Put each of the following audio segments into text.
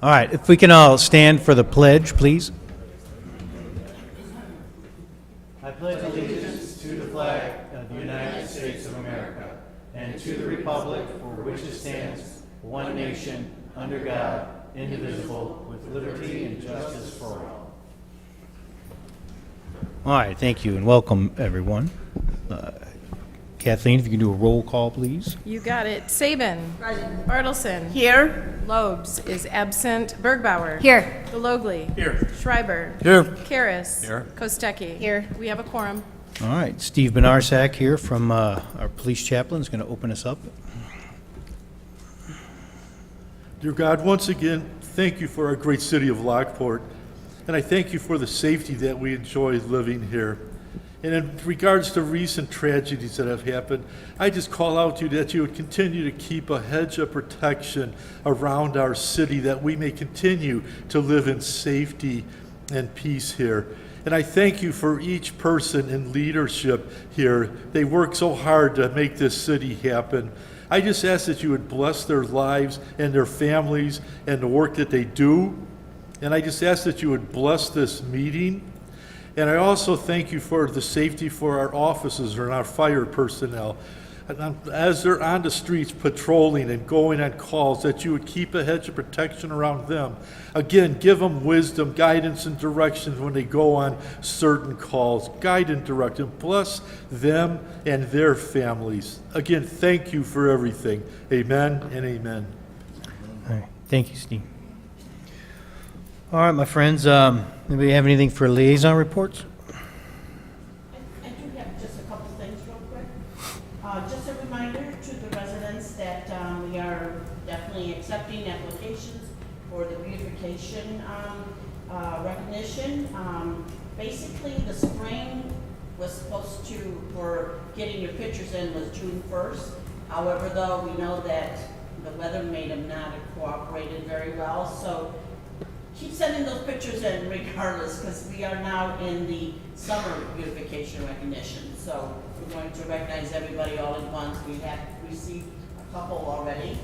All right, if we can all stand for the pledge, please. I pledge allegiance to the flag of the United States of America and to the republic for which it stands, one nation, under God, indivisible, with liberty and justice for all. All right, thank you and welcome, everyone. Kathleen, if you can do a roll call, please. You got it. Saban. Present. Bartleson. Here. Lobes is absent. Bergbauer. Here. Delogli. Here. Schreiber. Here. Karras. Here. Kostecki. Here. We have a quorum. All right, Steve Benarsak here from our police chaplain is going to open us up. Dear God, once again, thank you for our great city of Lockport, and I thank you for the safety that we enjoy living here. And in regards to recent tragedies that have happened, I just call out to you that you would continue to keep a hedge of protection around our city, that we may continue to live in safety and peace here. And I thank you for each person in leadership here. They work so hard to make this city happen. I just ask that you would bless their lives and their families and the work that they do. And I just ask that you would bless this meeting. And I also thank you for the safety for our officers and our fire personnel. And as they're on the streets patrolling and going on calls, that you would keep a hedge of protection around them. Again, give them wisdom, guidance, and directions when they go on certain calls. Guide and direct them. Bless them and their families. Again, thank you for everything. Amen and amen. All right, thank you, Steve. All right, my friends, anybody have anything for liaison reports? I do have just a couple things real quick. Just a reminder to the residents that we are definitely accepting applications for the beautification recognition. Basically, the spring was supposed to, for getting your pictures in, was June 1st. However, though, we know that the weather made them not have cooperated very well, so keep sending those pictures in regardless, because we are now in the summer beautification recognition. So we're going to recognize everybody all at once. We have received a couple already.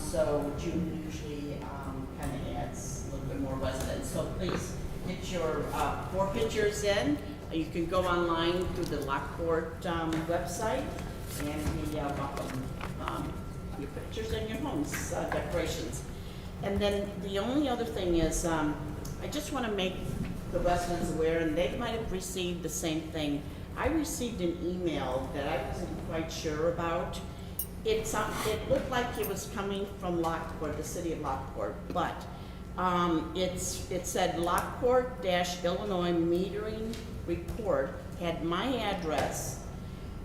So June usually kind of adds a little bit more residents. So please get your 4 pictures in. You can go online through the Lockport website, and we welcome your pictures and your homes, decorations. And then the only other thing is, I just want to make the residents aware, and they might have received the same thing. I received an email that I wasn't quite sure about. It looked like it was coming from Lockport, the city of Lockport, but it said Lockport-Illinois metering report had my address.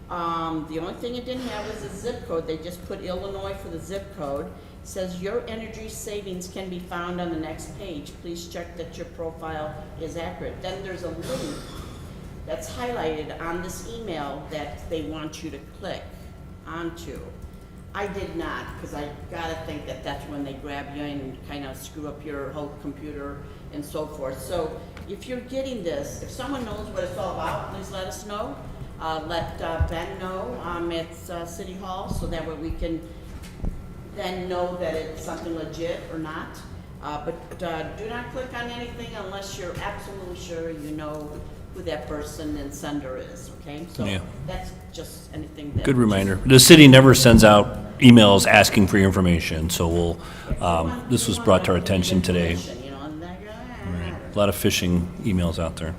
The only thing it didn't have was a zip code. They just put Illinois for the zip code. Says your energy savings can be found on the next page. Please check that your profile is accurate. Then there's a link that's highlighted on this email that they want you to click onto. I did not, because I gotta think that that's when they grab you and kind of screw up your whole computer and so forth. So if you're getting this, if someone knows what it's all about, please let us know. Let Ben know at City Hall, so that way we can then know that it's something legit or not. But do not click on anything unless you're absolutely sure you know who that person and sender is, okay? So Yeah. that's just anything that... Good reminder. The city never sends out emails asking for your information, so we'll, this was brought to our attention today. You know, and A lot of phishing emails out there.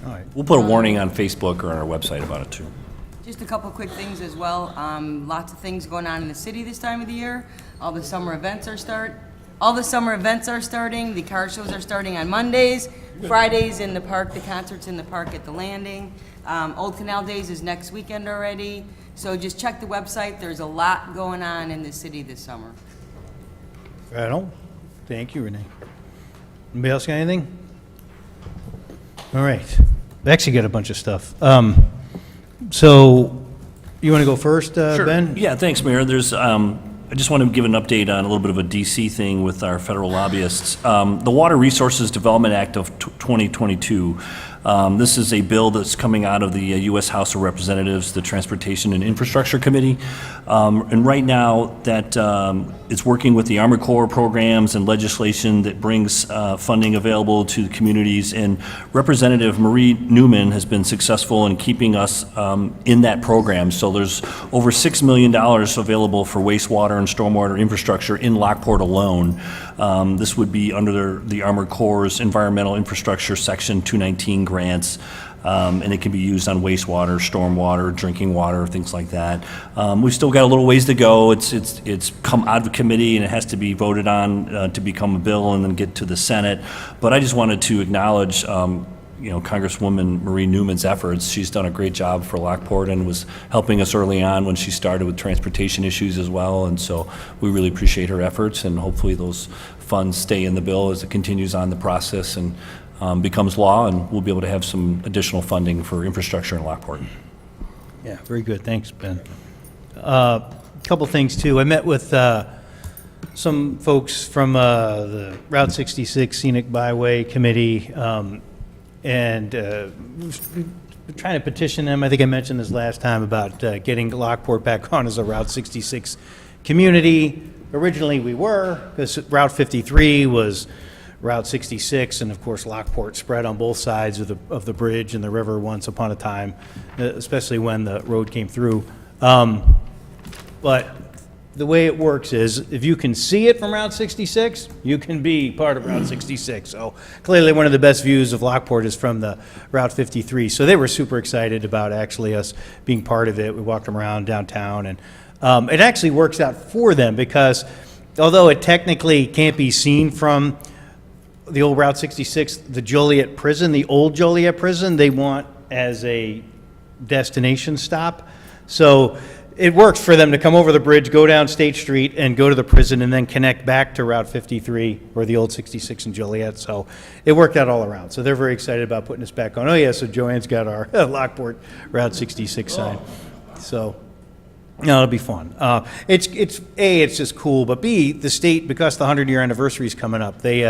All right. We'll put a warning on Facebook or on our website about it too. Just a couple quick things as well. Lots of things going on in the city this time of the year. All the summer events are starting. The car shows are starting on Mondays. Fridays in the park, the concerts in the park at the Landing. Old Canal Days is next weekend already. So just check the website. There's a lot going on in the city this summer. Right on. Thank you, Renee. Anybody else got anything? All right. We actually got a bunch of stuff. So you want to go first, Sure. Ben? Yeah, thanks, Mayor. There's, I just want to give an update on a little bit of a DC thing with our federal lobbyists. The Water Resources Development Act of 2022. This is a bill that's coming out of the U.S. House of Representatives, the Transportation and Infrastructure Committee. And right now, that it's working with the Armored Corps programs and legislation that brings funding available to the communities. And Representative Marie Newman has been successful in keeping us in that program. So there's over $6 million available for wastewater and stormwater infrastructure in Lockport alone. This would be under the Armored Corps' Environmental Infrastructure Section 219 grants, and it can be used on wastewater, stormwater, drinking water, things like that. We've still got a little ways to go. It's come out of committee and it has to be voted on to become a bill and then get to the Senate. But I just wanted to acknowledge Congresswoman Marie Newman's efforts. She's done a great job for Lockport and was helping us early on when she started with transportation issues as well. And so we really appreciate her efforts, and hopefully those funds stay in the bill as it continues on the process and becomes law, and we'll be able to have some additional funding for infrastructure in Lockport. Yeah, very good. Thanks, Ben. Couple things, too. I met with some folks from the Route 66 Scenic Byway Committee, and trying to petition them. I think I mentioned this last time about getting Lockport back on as a Route 66 community. Originally, we were, because Route 53 was Route 66, and of course Lockport spread on both sides of the bridge and the river once upon a time, especially when the road came through. But the way it works is, if you can see it from Route 66, you can be part of Route 66. So clearly one of the best views of Lockport is from the Route 53. So they were super excited about actually us being part of it. We walked them around downtown, and it actually works out for them, because although it technically can't be seen from the old Route 66, the Joliet prison, the old Joliet prison, they want as a destination stop. So it works for them to come over the bridge, go down State Street, and go to the prison, and then connect back to Route 53 or the old 66 in Joliet. So it worked out all around. So they're very excited about putting us back on. Oh yeah, so Joanne's got our Lockport Route 66 sign. So no, it'll be fun. It's A, it's just cool, but B, the state, because the 100-year anniversary is coming up, they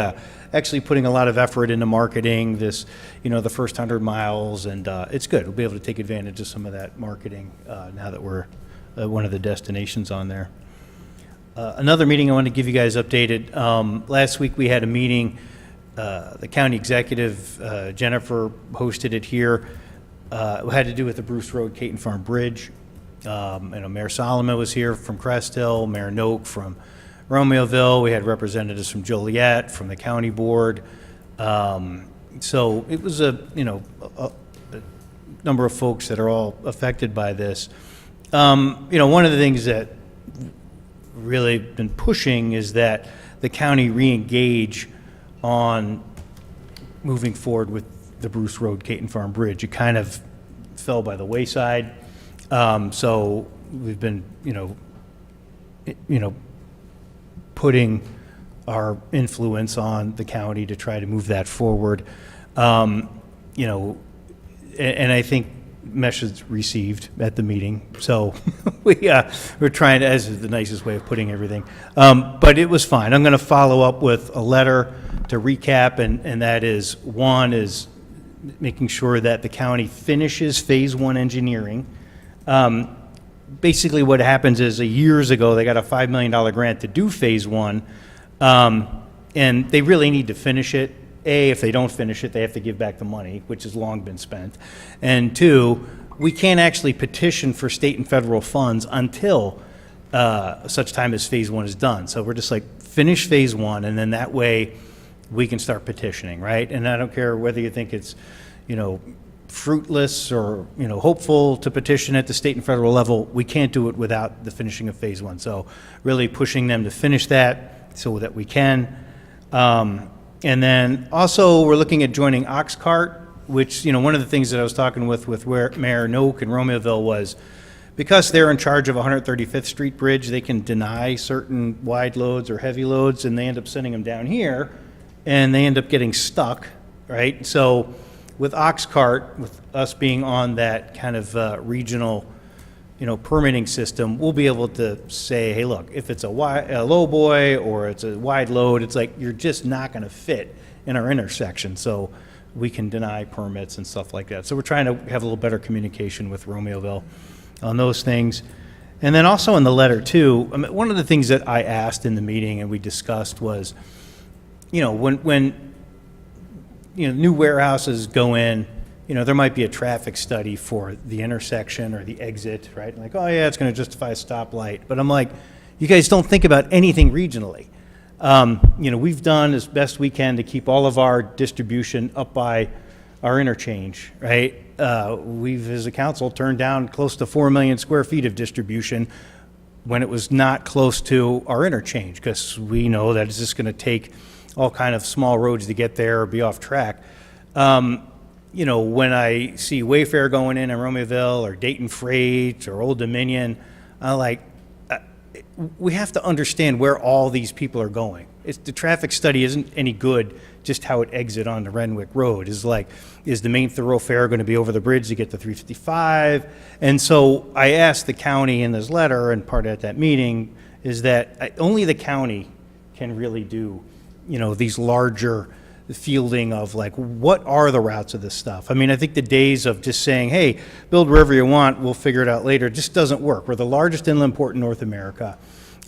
actually putting a lot of effort into marketing this, the first 100 miles, and it's good. We'll be able to take advantage of some of that marketing now that we're one of the destinations on there. Another meeting I want to give you guys updated. Last week we had a meeting. The county executive, Jennifer, hosted it here. It had to do with the Bruce Road Caton Farm Bridge. Mayor Solomon was here from Crest Hill, Mayor Noak from Romeoville. We had representatives from Joliet, from the county board. So it was a number of folks that are all affected by this. One of the things that really been pushing is that the county re-engage on moving forward with the Bruce Road Caton Farm Bridge. It kind of fell by the wayside. So we've been, putting our influence on the county to try to move that forward. And I think message received at the meeting. So we're trying to, as is the nicest way of putting everything. But it was fine. I'm going to follow up with a letter to recap, and that is, one is making sure that the county finishes phase one engineering. Basically what happens is, years ago, they got a $5 million grant to do phase one, and they really need to finish it. A, if they don't finish it, they have to give back the money, which has long been spent. And two, we can't actually petition for state and federal funds until such time as phase one is done. So we're just like, finish phase one, and then that way we can start petitioning, right? And I don't care whether you think it's, fruitless or, hopeful to petition at the state and federal level. We can't do it without the finishing of phase one. So really pushing them to finish that so that we can. And then also we're looking at joining Oxcart, which, one of the things that I was talking with Mayor Noak and Romeoville was, because they're in charge of 135th Street Bridge, they can deny certain wide loads or heavy loads, and they end up sending them down here, and they end up getting stuck, right? So with Oxcart, with us being on that kind of regional permitting system, we'll be able to say, hey, look, if it's a low boy or it's a wide load, it's like you're just not going to fit in our intersection. So we can deny permits and stuff like that. So we're trying to have a little better communication with Romeoville on those things. And then also in the letter too, I mean, one of the things that I asked in the meeting and we discussed was, when new warehouses go in, there might be a traffic study for the intersection or the exit, right? Like, oh yeah, it's going to justify a stoplight. But I'm like, you guys don't think about anything regionally. We've done as best we can to keep all of our distribution up by our interchange, right? We've, as a council, turned down close to 4 million square feet of distribution when it was not close to our interchange, because we know that it's just going to take all kind of small roads to get there or be off track. When I see Wayfair going in Romeoville or Dayton Freight or Old Dominion, I'm like, we have to understand where all these people are going. The traffic study isn't any good just how it exit onto Renwick Road. Is the main thoroughfare going to be over the bridge to get to 355? And so I asked the county in this letter, and part of that meeting is that only the county can really do, these larger fielding of like, what are the routes of this stuff? I mean, I think the days of just saying, hey, build wherever you want, we'll figure it out later, just doesn't work. We're the largest inland port in North America.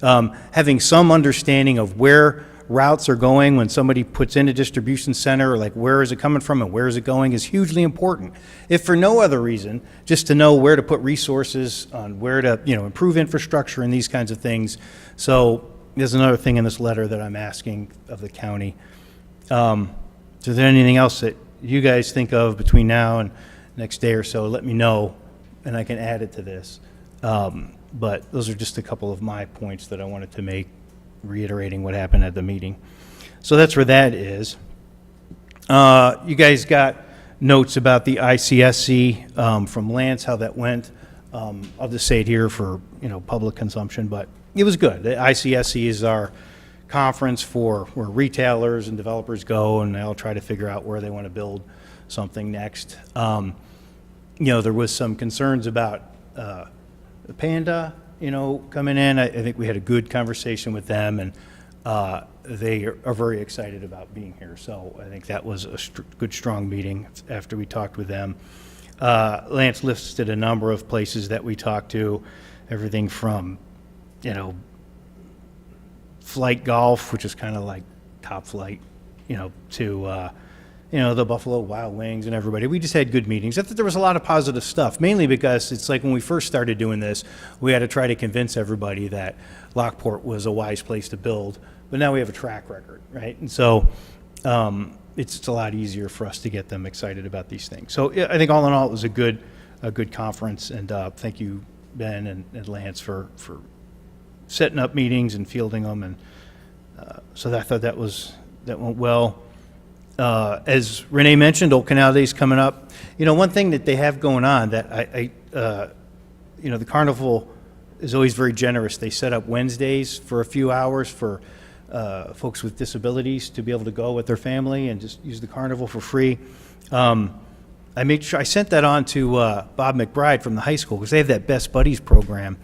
Having some understanding of where routes are going when somebody puts in a distribution center, or like where is it coming from and where is it going, is hugely important. If for no other reason, just to know where to put resources on, where to improve infrastructure and these kinds of things. So there's another thing in this letter that I'm asking of the county. So is there anything else that you guys think of between now and next day or so? Let me know, and I can add it to this. But those are just a couple of my points that I wanted to make, reiterating what happened at the meeting. So that's where that is. You guys got notes about the ICSC from Lance, how that went. I'll just say it here for public consumption, but it was good. The ICSC is our conference for where retailers and developers go, and they'll try to figure out where they want to build something next. There was some concerns about the Panda, coming in. I think we had a good conversation with them, and they are very excited about being here. So I think that was a good, strong meeting after we talked with them. Lance listed a number of places that we talked to, everything from, Flight Golf, which is kind of like Top Flight, to, the Buffalo Wild Wings and everybody. We just had good meetings. I thought there was a lot of positive stuff, mainly because it's like when we first started doing this, we had to try to convince everybody that Lockport was a wise place to build, but now we have a track record, right? And so it's a lot easier for us to get them excited about these things. So yeah, I think all in all, it was a good conference, and thank you, Ben and Lance, for setting up meetings and fielding them, and so I thought that went well. As Renee mentioned, Old Canal Day's coming up. One thing that they have going on that the carnival is always very generous. They set up Wednesdays for a few hours for folks with disabilities to be able to go with their family and just use the carnival for free. I made sure I sent that on to Bob McBride from the high school, because they have that Best Buddies program,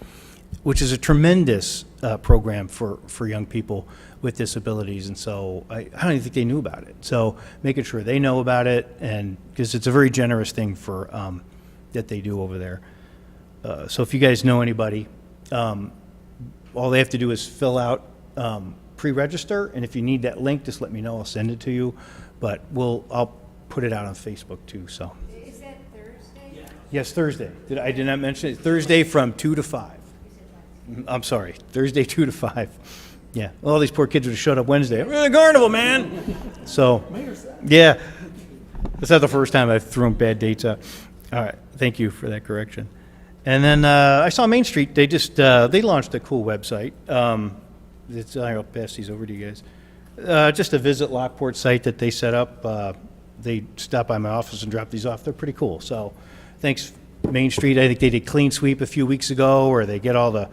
which is a tremendous program for young people with disabilities. And so I don't even think they knew about it. So making sure they know about it, and because it's a very generous thing for that they do over there. So if you guys know anybody, all they have to do is fill out pre-register, and if you need that link, just let me know. I'll send it to you. But I'll put it out on Facebook too. So is that Thursday? Yeah. Yes, Thursday. I did not mention it. Thursday from 2 to 5. I'm sorry, Thursday 2 to 5. Yeah, all these poor kids would have showed up Wednesday. We're in the carnival, man. So, yeah, that's not the first time I've thrown bad dates out. All right, thank you for that correction. And then I saw Main Street. They just they launched a cool website. I'll pass these over to you guys. Just a Visit Lockport site that they set up. They stopped by my office and dropped these off. They're pretty cool. So, thanks, Main Street. I think they did Clean Sweep a few weeks ago, where they get all the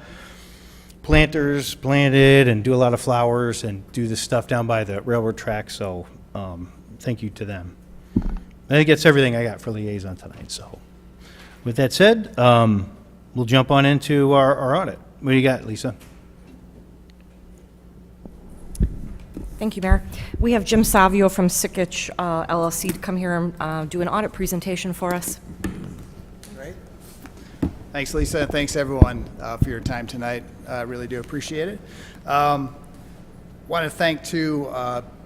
planters planted and do a lot of flowers and do the stuff down by the railroad track. So thank you to them. I think that's everything I got for Liaison tonight. So with that said, we'll jump on into our audit. What do you got, Lisa? Thank you, Mayor. We have Jim Savio from Scenic LLC to come here and do an audit presentation for us. Great. Thanks, Lisa, and thanks, everyone, for your time tonight. I really do appreciate it. Want to thank, too,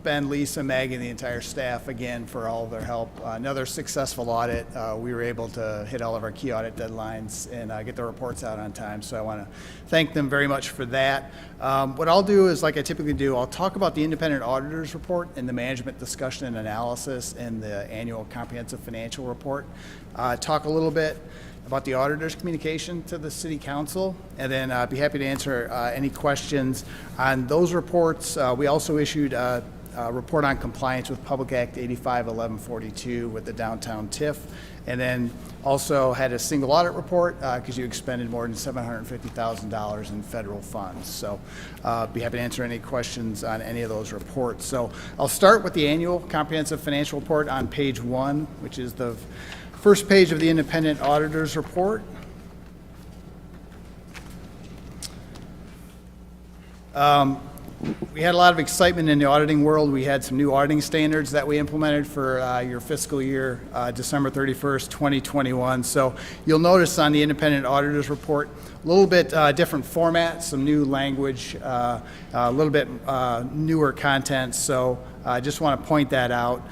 Ben, Lisa, Maggie, and the entire staff again for all of their help. Another successful audit. We were able to hit all of our key audit deadlines and get the reports out on time, so I want to thank them very much for that. What I'll do is, like I typically do, I'll talk about the independent auditors report and the management discussion and analysis and the annual comprehensive financial report. Talk a little bit about the auditor's communication to the city council, and then I'd be happy to answer any questions on those reports. We also issued a report on compliance with Public Act 85-1142 with the downtown TIF, and then also had a single audit report because you expended more than $750,000 in federal funds. So be happy to answer any questions on any of those reports. So I'll start with the annual comprehensive financial report on page 1, which is the first page of the independent auditor's report. We had a lot of excitement in the auditing world. We had some new auditing standards that we implemented for your fiscal year, December 31st, 2021. So you'll notice on the independent auditor's report, a little bit different format, some new language, a little bit newer content. So I just want to point that out.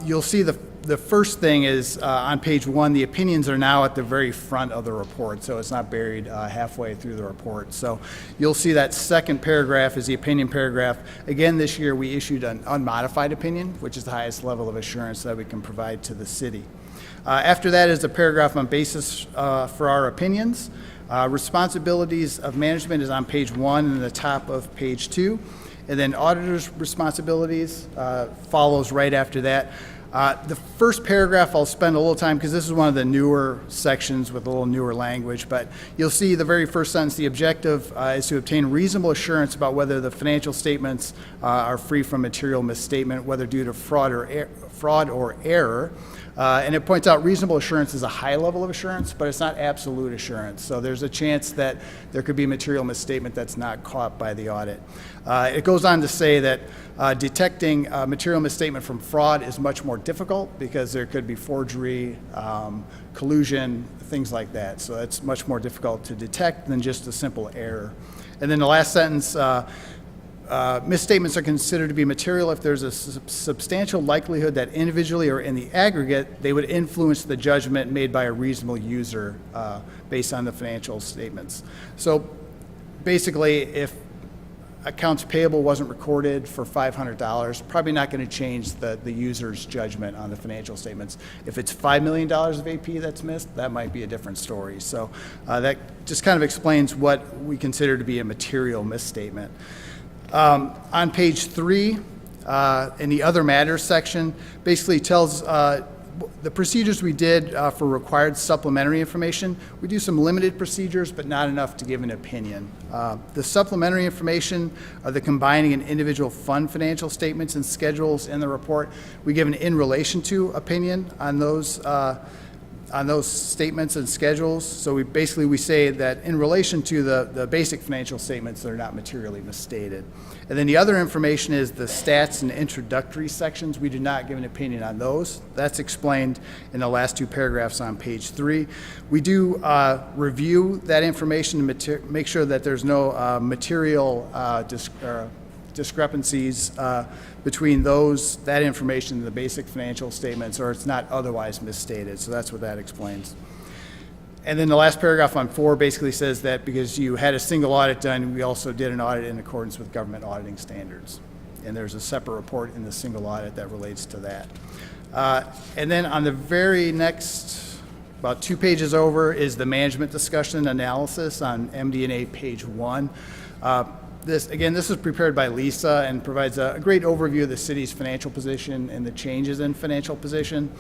You'll see the first thing is on page 1, the opinions are now at the very front of the report, so it's not buried halfway through the report. So you'll see that second paragraph is the opinion paragraph. Again, this year we issued an unmodified opinion, which is the highest level of assurance that we can provide to the city. After that is a paragraph on basis for our opinions. Responsibilities of management is on page 1 and the top of page 2. And then auditor's responsibilities follows right after that. The first paragraph I'll spend a little time because this is one of the newer sections with a little newer language, but you'll see the very first sentence, the objective is to obtain reasonable assurance about whether the financial statements are free from material misstatement, whether due to fraud or error. And it points out reasonable assurance is a high level of assurance, but it's not absolute assurance. So there's a chance that there could be material misstatement that's not caught by the audit. It goes on to say that detecting material misstatement from fraud is much more difficult because there could be forgery, collusion, things like that. So it's much more difficult to detect than just a simple error. And then the last sentence, misstatements are considered to be material if there's a substantial likelihood that individually or in the aggregate, they would influence the judgment made by a reasonable user based on the financial statements. So basically, if accounts payable wasn't recorded for $500, probably not going to change the user's judgment on the financial statements. If it's $5 million of AP that's missed, that might be a different story. So that just kind of explains what we consider to be a material misstatement. On page 3, in the other matters section, basically tells the procedures we did for required supplementary information. We do some limited procedures, but not enough to give an opinion. The supplementary information are the combining an individual fund financial statements and schedules in the report. We give an in relation to opinion on those statements and schedules. So we say that in relation to the basic financial statements, they're not materially misstated. And then the other information is the stats and introductory sections. We do not give an opinion on those. That's explained in the last 2 paragraphs on page 3. We do review that information to make sure that there's no material discrepancies between that information and the basic financial statements, or it's not otherwise misstated. So that's what that explains. And then the last paragraph on 4 basically says that because you had a single audit done, we also did an audit in accordance with government auditing standards. And there's a separate report in the single audit that relates to that. And then on the very next, about 2 pages over, is the management discussion analysis on MD&A page 1. This is prepared by Lisa and provides a great overview of the city's financial position and the changes in financial position.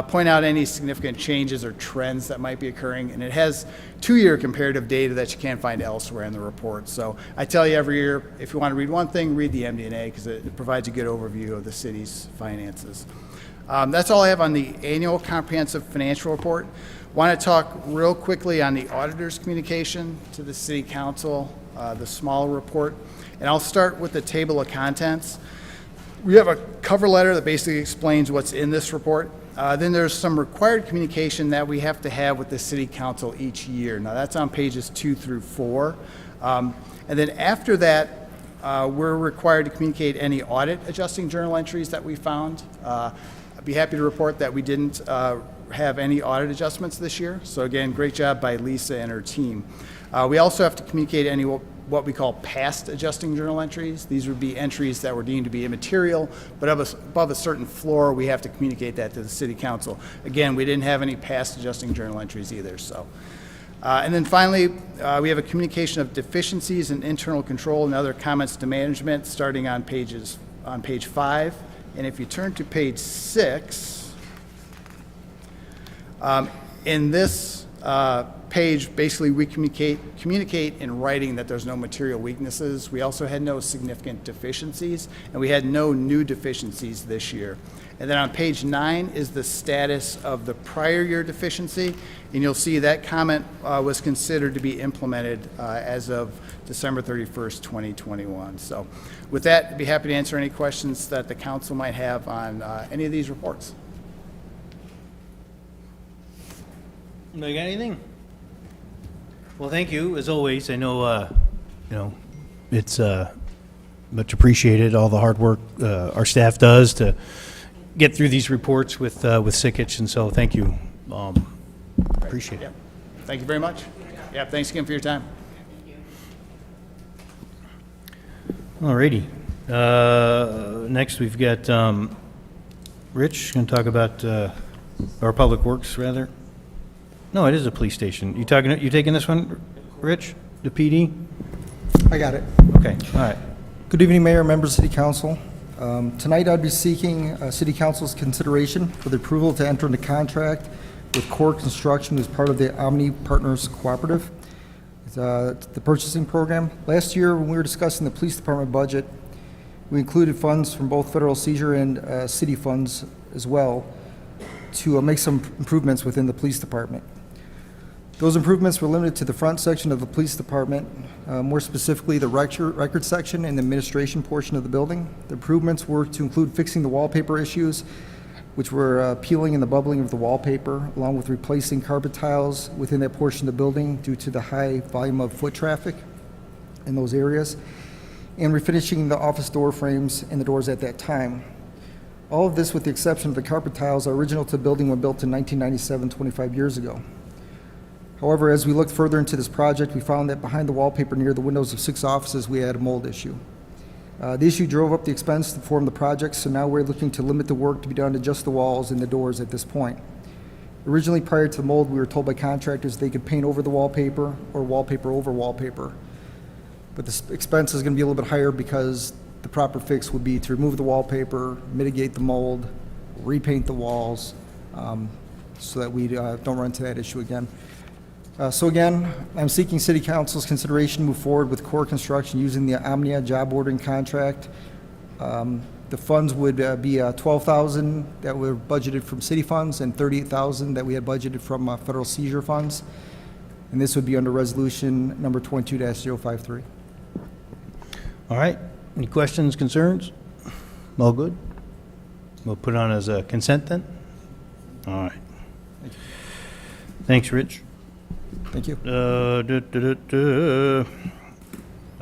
Point out any significant changes or trends that might be occurring, and it has 2-year comparative data that you can't find elsewhere in the report. So I tell you every year, if you want to read one thing, read the MD&A because it provides a good overview of the city's finances. That's all I have on the annual comprehensive financial report. Want to talk real quickly on the auditor's communication to the city council, the small report. And I'll start with the table of contents. We have a cover letter that basically explains what's in this report. Then there's some required communication that we have to have with the city council each year. Now that's on pages 2 through 4. And then after that, we're required to communicate any audit adjusting journal entries that we found. I'd be happy to report that we didn't have any audit adjustments this year. So again, great job by Lisa and her team. We also have to communicate any what we call past adjusting journal entries. These would be entries that were deemed to be immaterial, but above a certain floor, we have to communicate that to the city council. Again, we didn't have any past adjusting journal entries either. So, and then finally, we have a communication of deficiencies in internal control and other comments to management, starting on page 5. And if you turn to page 6, in this page, basically we communicate in writing that there's no material weaknesses. We also had no significant deficiencies, and we had no new deficiencies this year. And then on page 9 is the status of the prior year deficiency, and you'll see that comment was considered to be implemented as of December 31st, 2021. So with that, I'd be happy to answer any questions that the council might have on any of these reports. No, you got anything? Well, thank you, as always. I know, it's much appreciated, all the hard work our staff does to get through these reports with Scenic, and so thank you. Appreciate it. Thank you very much. Yeah, thanks again for your time. All righty. Next, we've got Rich going to talk about our Public Works, rather. No, it is a police station. You taking this one, Rich? The PD? I got it. Okay, all right. Good evening, Mayor, members of City Council. Tonight I'd be seeking City Council's consideration for the approval to enter into contract with Core Construction as part of the Omni Partners Cooperative, the purchasing program. Last year, when we were discussing the police department budget, we included funds from both federal seizure and city funds as well to make some improvements within the police department. Those improvements were limited to the front section of the police department, more specifically the record section and the administration portion of the building. The improvements were to include fixing the wallpaper issues, which were peeling and the bubbling of the wallpaper, along with replacing carpet tiles within that portion of the building due to the high volume of foot traffic in those areas, and refinishing the office door frames and the doors at that time. All of this with the exception of the carpet tiles are original to the building when built in 1997, 25 years ago. However, as we looked further into this project, we found that behind the wallpaper near the windows of 6 offices, we had a mold issue. The issue drove up the expense to perform the project, so now we're looking to limit the work to be done to just the walls and the doors at this point. Originally, prior to the mold, we were told by contractors they could paint over the wallpaper or wallpaper over wallpaper. But the expense is going to be a little bit higher because the proper fix would be to remove the wallpaper, mitigate the mold, repaint the walls, so that we don't run into that issue again. So again, I'm seeking City Council's consideration to move forward with Core Construction using the Omnia job ordering contract. The funds would be $12,000 that were budgeted from city funds and $38,000 that we had budgeted from federal seizure funds. And this would be under resolution number 22-053. All right. Any questions, concerns? All good? We'll put it on as a consent then? All right. Thanks, Rich. Thank you. All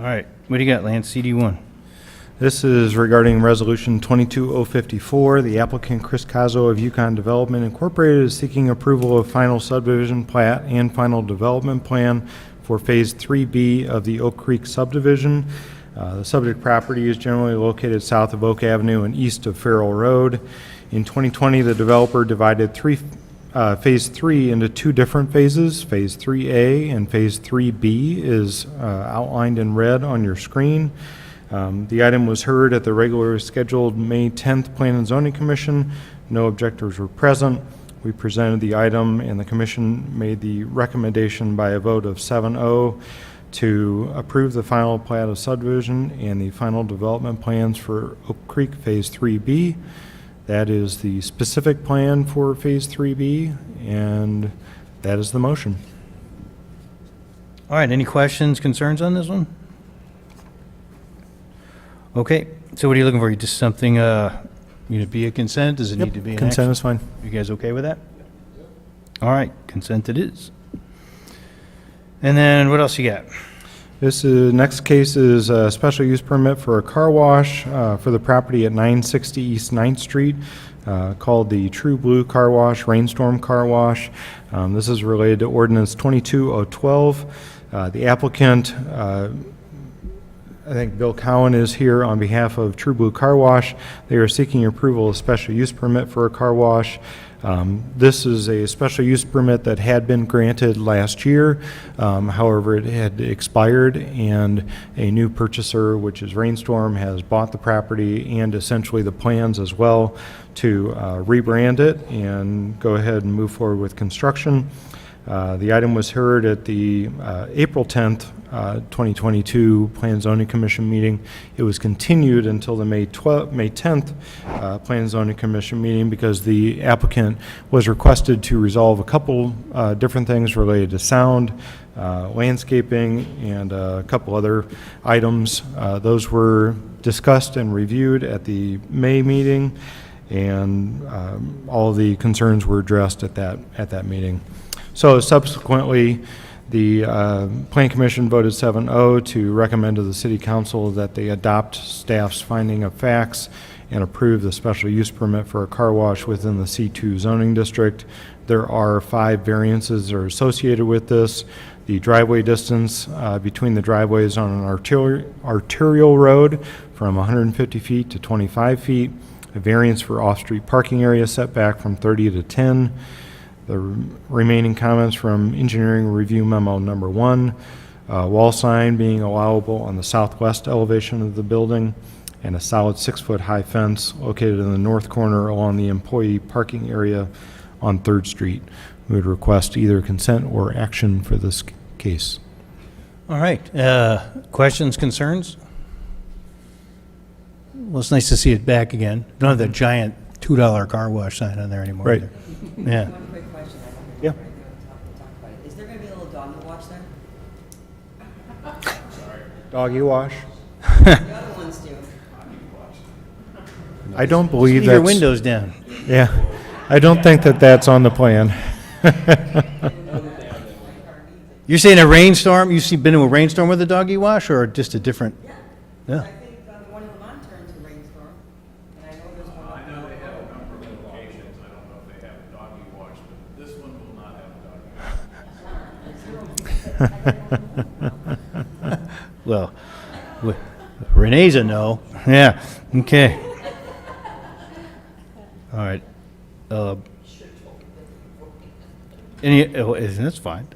right. What do you got, Lance? CD1. This is regarding Resolution 22054. The applicant, Chris Cazzo of Yukon Development Incorporated, is seeking approval of final subdivision plat and final development plan for Phase 3B of the Oak Creek subdivision. The subject property is generally located south of Oak Avenue and east of Farrell Road. In 2020, the developer divided Phase 3 into 2 different phases. Phase 3A and Phase 3B is outlined in red on your screen. The item was heard at the regularly scheduled May 10th Plan and Zoning Commission. No objectors were present. We presented the item and the commission made the recommendation by a vote of 7-0 to approve the final plat of subdivision and the final development plans for Oak Creek Phase 3B. That is the specific plan for Phase 3B, and That is the motion. All right, any questions, concerns on this one? Okay, so what are you looking for? Just something, need to be a consent? Does it need to be an action? Consent is fine. You guys okay with that? All right, consent it is. And then what else you got? This next case is a special use permit for a car wash for the property at 960 East 9th Street, called the True Blue Car Wash, Rainstorm Car Wash. This is related to ordinance 22012. The applicant, I think Bill Cowan, is here on behalf of True Blue Car Wash. They are seeking approval of special use permit for a car wash. This is a special use permit that had been granted last year. However, it had expired, and a new purchaser, which is Rainstorm, has bought the property and essentially the plans as well to rebrand it and go ahead and move forward with construction. The item was heard at the April 10th, 2022 Plan Zoning Commission meeting. It was continued until the May 10th Plan Zoning Commission meeting because the applicant was requested to resolve a couple different things related to sound, landscaping, and a couple other items. Those were discussed and reviewed at the May meeting, and all the concerns were addressed at that meeting. So subsequently, the Plan Commission voted 7-0 to recommend to the City Council that they adopt staff's finding of facts and approve the special use permit for a car wash within the C2 zoning district. There are 5 variances that are associated with this. The driveway distance between the driveways on an arterial road from 150 feet to 25 feet. A variance for off-street parking area setback from 30 to 10. The remaining comments from engineering review memo number 1, wall sign being allowable on the southwest elevation of the building, and a solid 6-foot high fence located in the north corner along the employee parking area on 3rd Street. We would request either consent or action for this case. All right, questions, concerns? Well, it's nice to see it back again. Don't have that giant $2 car wash sign on there anymore. Right. Either. Yeah. One quick question. I don't know if Yeah. we're gonna talk about it. Is there gonna be a little doggy watch there? Doggy wash? The other ones do. I don't believe Leave that's... your windows down. Yeah, I don't think that that's on the plan. You're saying a rainstorm? You've been to a rainstorm with a doggy wash, or just a different? Yeah. Yeah. I think one of them on turned to rainstorm, and I know there's one. I know they have a number of locations, I don't know if they have a doggy wash, but this one will not have a doggy wash. Well, Renee's a no. Yeah, okay. All right. That's fine.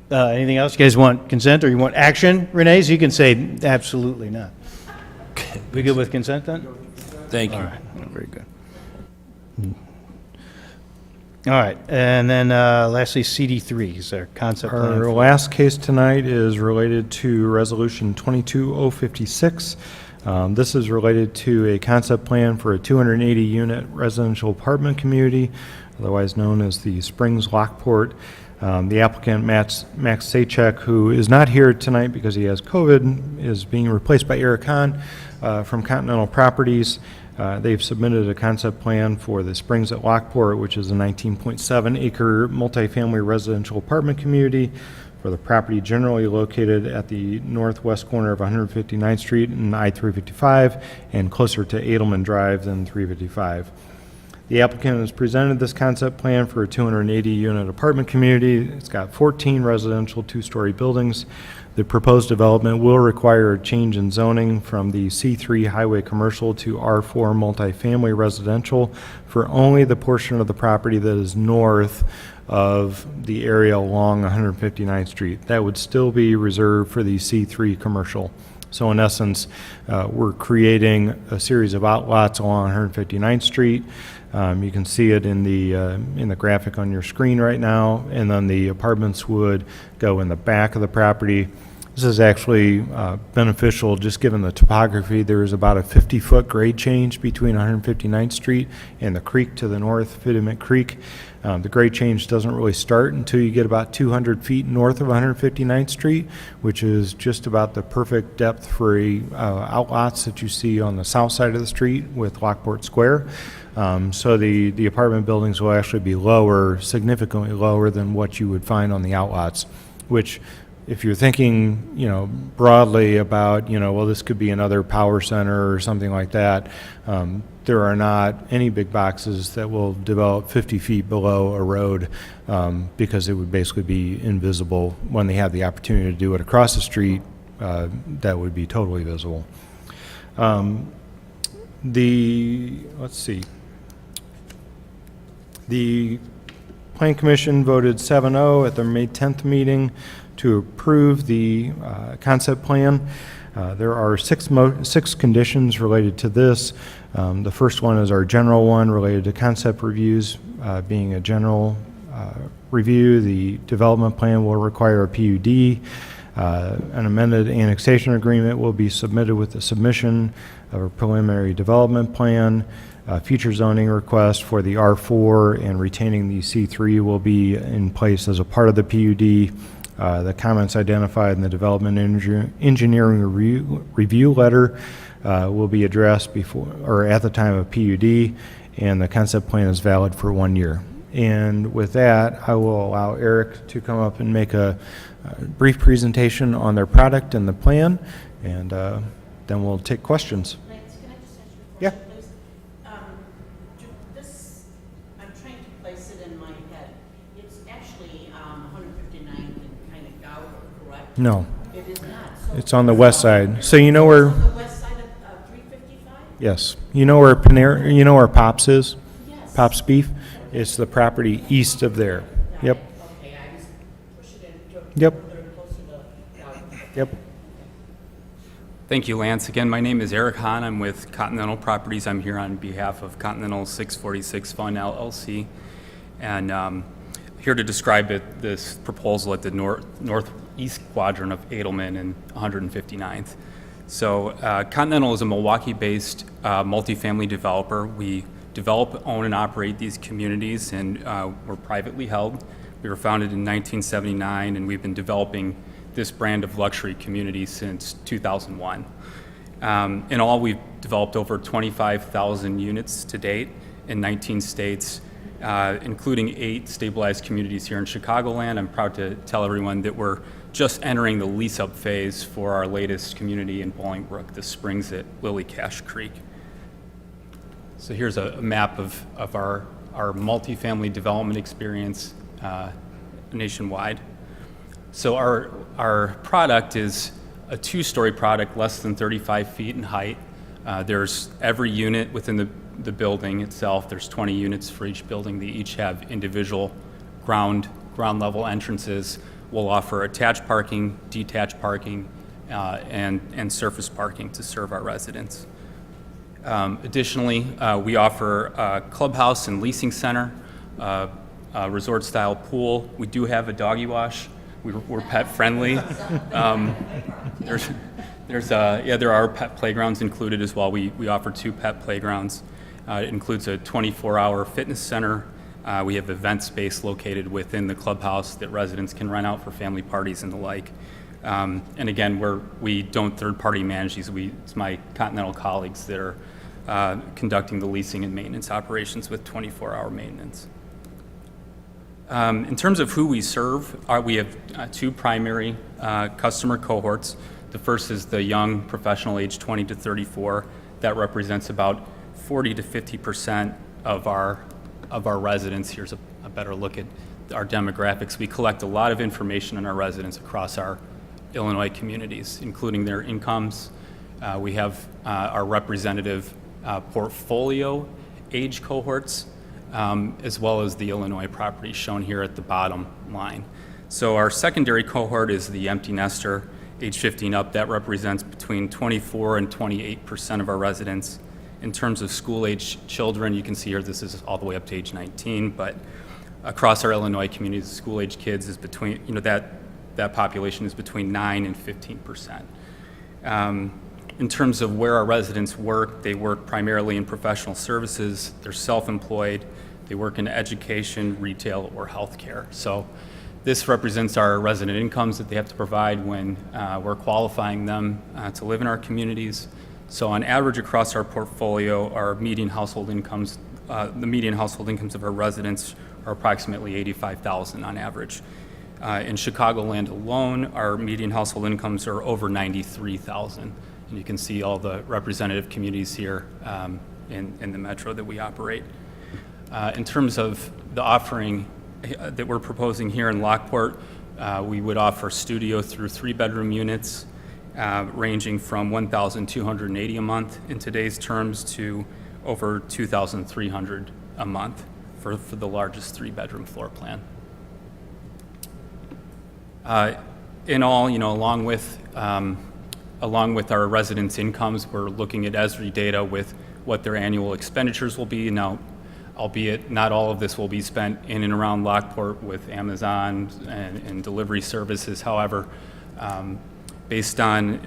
Anything else? You guys want consent or you want action, Renee? So you can say absolutely not. We good with consent then? Thank you. All right, very good. All right, and then lastly, CD3 is our concept plan. Our last case tonight is related to Resolution 22056. This is related to a concept plan for a 280-unit residential apartment community, otherwise known as the Springs Lockport. The applicant, Max Sachek, who is not here tonight because he has COVID, is being replaced by Eric Hahn from Continental Properties. They've submitted a concept plan for the Springs at Lockport, which is a 19.7-acre multifamily residential apartment community for the property generally located at the northwest corner of 159th Street and I-355 and closer to Edelman Drive than 355. The applicant has presented this concept plan for a 280-unit apartment community. It's got 14 residential 2-story buildings. The proposed development will require a change in zoning from the C3 highway commercial to R4 multifamily residential for only the portion of the property that is north of the area along 159th Street. That would still be reserved for the C3 commercial. So in essence, we're creating a series of outlots along 159th Street. You can see it in the graphic on your screen right now, and then the apartments would go in the back of the property. This This is actually beneficial, just given the topography. There is about a 50-foot grade change between 159th Street and the creek to the north, Fitiment Creek. The grade change doesn't really start until you get about 200 feet north of 159th Street, which is just about the perfect depth for outlots that you see on the south side of the street with Lockport Square. So the apartment buildings will actually be lower, significantly lower than what you would find on the outlots, which if you're thinking, broadly about, well, this could be another power center or something like that, there are not any big boxes that will develop 50 feet below a road because it would basically be invisible. When they have the opportunity to do it across the street, that would be totally visible. Let's see. The Plan Commission voted 7-0 at their May 10th meeting to approve the concept plan. There are six conditions related to this. The first one is our general one related to concept reviews. Being a general review, the development plan will require a PUD. An amended annexation agreement will be submitted with the submission of a preliminary development plan. Future zoning request for the R4 and retaining the C3 will be in place as a part of the PUD. The comments identified in the development engineering review letter will be addressed before or at the time of PUD, and the concept plan is valid for 1 year. And with that, I will allow Eric to come up and make a brief presentation on their product and the plan, and then we'll take questions. Lance, can I just ask you a Yeah. question, please? This, I'm trying to place it in my head. It's actually 159th and kind of Gower, correct? No, It is not. So it's on the west side. So you know where? on the west side of 355? Yes. You know where Panera? You know where Pops is? Yes. Pops Beef. It's the property east of there. Yep. Okay, I was pushing it to Yep. further closer to Gower. Yep. Thank you, Lance. Again, my name is Eric Hahn. I'm with Continental Properties. I'm here on behalf of Continental 646 Fund LLC, and here to describe this proposal at the northeast quadrant of Edelman and 159th. So Continental is a Milwaukee-based multifamily developer. We develop, own, and operate these communities, and we're privately held. We were founded in 1979, and we've been developing this brand of luxury community since 2001. In all, we've developed over 25,000 units to date in 19 states, including 8 stabilized communities here in Chicagoland. I'm proud to tell everyone that we're just entering the lease-up phase for our latest community in Bolingbrook, the Springs at Lily Cache Creek. So here's a map of our multifamily development experience nationwide. So our product is a 2-story product, less than 35 feet in height. There's every unit within the building itself. There's 20 units for each building. They each have individual ground level entrances. We'll offer attached parking, detached parking, and surface parking to serve our residents. Additionally, we offer a clubhouse and leasing center, a resort-style pool. We do have a doggy wash. We're pet friendly. There are pet playgrounds included as well. We offer 2 pet playgrounds. It includes a 24-hour fitness center. We have event space located within the clubhouse that residents can rent out for family parties and the like. And again, we don't third-party manage these. It's my Continental colleagues that are conducting the leasing and maintenance operations with 24-hour maintenance. In terms of who we serve, we have 2 primary customer cohorts. The first is the young professional age 20 to 34. That represents about 40 to 50% of our residents. Here's a better look at our demographics. We collect a lot of information on our residents across our Illinois communities, including their incomes. We have our representative portfolio age cohorts, as well as the Illinois properties shown here at the bottom line. So our secondary cohort is the empty nester, age 15 up. That represents between 24 and 28% of our residents. In terms of school-age children, you can see here this is all the way up to age 19, but across our Illinois communities, school-age kids is between, that that population is between 9 and 15%. In terms of where our residents work, they work primarily in professional services, they're self-employed, they work in education, retail, or healthcare. So this represents our resident incomes that they have to provide when we're qualifying them to live in our communities. So on average across our portfolio, our median household incomes, the median household incomes of our residents are approximately $85,000 on average. In Chicagoland alone, our median household incomes are over $93,000. And you can see all the representative communities here in the metro that we operate. In terms of the offering that we're proposing here in Lockport, we would offer studio through 3-bedroom units, ranging from $1,280 a month in today's terms to over $2,300 a month for the largest 3-bedroom floor plan. In all, along with our residents' incomes, we're looking at ESRI data with what their annual expenditures will be. Now, albeit not all of this will be spent in and around Lockport with Amazon and delivery services. However, based on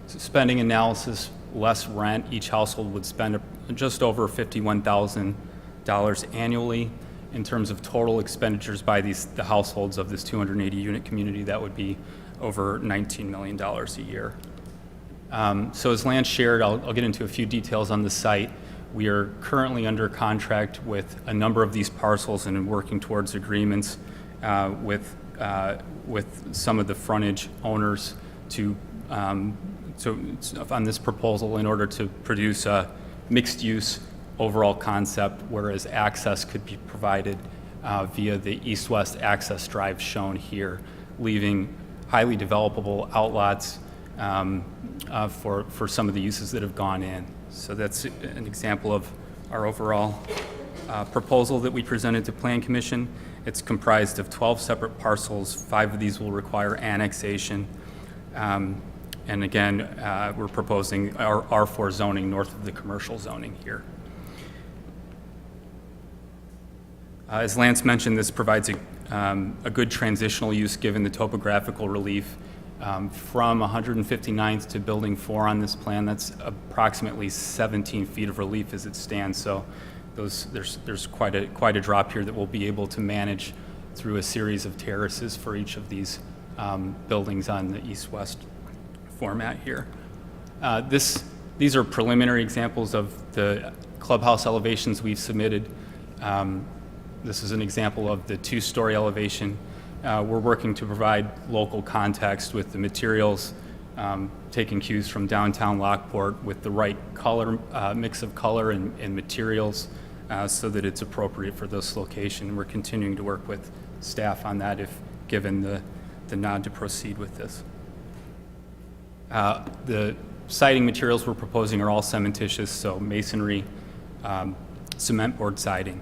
spending analysis, less rent, each household would spend just over $51,000 annually. In terms of total expenditures by the households of this 280-unit community, that would be over $19 million a year. So as Lance shared, I'll get into a few details on the site. We are currently under contract with a number of these parcels and working towards agreements with some of the frontage owners on this proposal in order to produce a mixed-use overall concept, whereas access could be provided via the east-west access drive shown here, leaving highly developable outlots for some of the uses that have gone in. So that's an example of our overall proposal that we presented to Plan Commission. It's comprised of 12 separate parcels. 5 of these will require annexation. And again, we're proposing our R4 zoning north of the commercial zoning here. As Lance mentioned, this provides a good transitional use given the topographical relief. From 159th to Building 4 on this plan, that's approximately 17 feet of relief as it stands. So there's quite a drop here that we'll be able to manage through a series of terraces for each of these buildings on the east-west format here. These are preliminary examples of the clubhouse elevations we've submitted. This is an example of the 2-story elevation. We're working to provide local context with the materials, taking cues from downtown Lockport with the right color, mix of color and materials so that it's appropriate for this location. We're continuing to work with staff on that if given the nod to proceed with this. The siding materials we're proposing are all cementitious, so masonry, cement board siding,